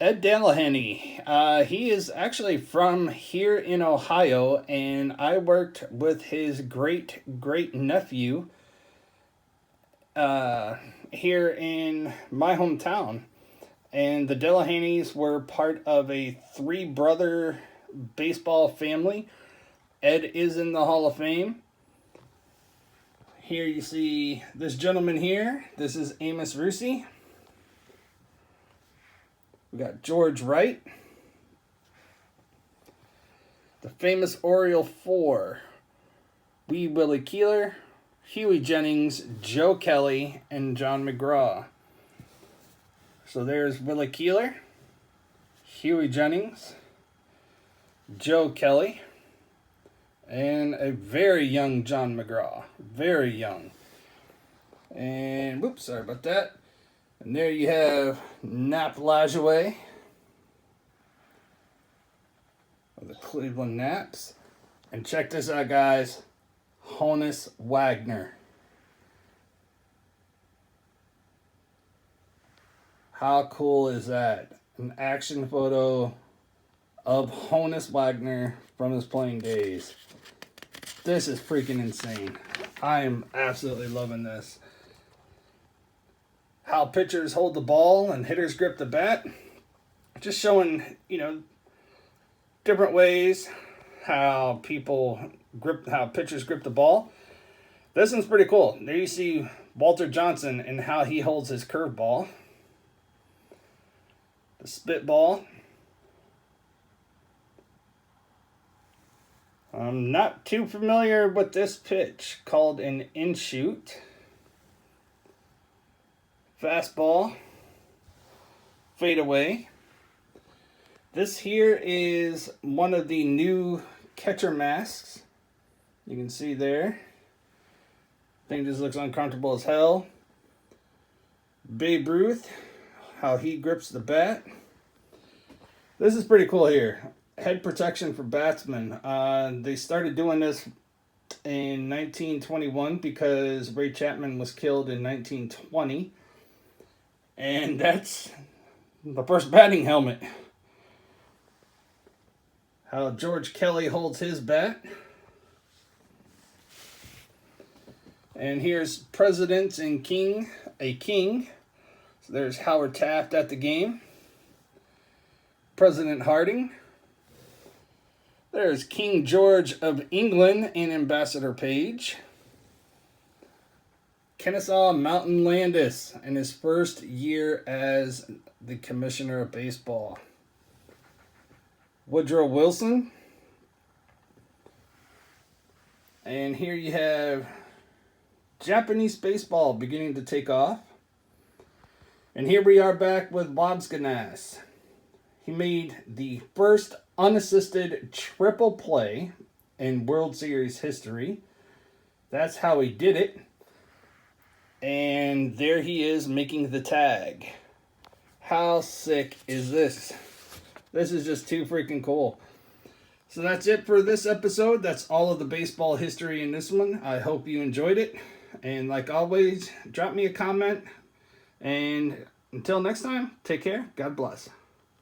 Ed Delahanty. He is actually from here in Ohio, and I worked with his great nephew here in my hometown. And the Delahantys were part of a three-brother baseball family. Ed is in the Hall of Fame. Here you see this gentleman here. This is Amos Rusi. We got George Wright. The famous Oriole Four. Wee Willie Keeler, Huey Jennings, Joe Kelly, and John McGraw. So there's Willie Keeler, Huey Jennings, Joe Kelly, and a very young John McGraw. Very young. And, whoops, sorry about that. And there you have Nap Lajoie of the Cleveland Naps. And check this out, guys. Honus Wagner. How cool is that? An action photo of Honus Wagner from his playing days. This is freaking insane. I am absolutely loving this. How pitchers hold the ball and hitters grip the bat. Just showing, different ways how pitchers grip the ball. This one's pretty cool. There you see Walter Johnson and how he holds his curveball. The spitball. I'm not too familiar with this pitch called an in-shoot. Fastball. Fade away. This here is one of the new catcher masks. You can see there. Thing just looks uncomfortable as hell. Babe Ruth. How he grips the bat. This is pretty cool here. Head protection for batsmen. They started doing this in 1921 because Ray Chapman was killed in 1920. And that's the first batting helmet. How George Kelly holds his bat. And here's President and King, a king. So there's Howard Taft at the game. President Harding. There's King George of England and Ambassador Page. Kennesaw Mountain Landis in his first year as the Commissioner of Baseball. Woodrow Wilson. And here you have Japanese baseball beginning to take off. And here we are back with Wagner. He made the first unassisted triple play in World Series history. That's how he did it. And there he is making the tag. How sick is this? This is just too freaking cool. So that's it for this episode. That's all of the baseball history in this one. I hope you enjoyed it. And like always, drop me a comment. And until next time, take care. God bless.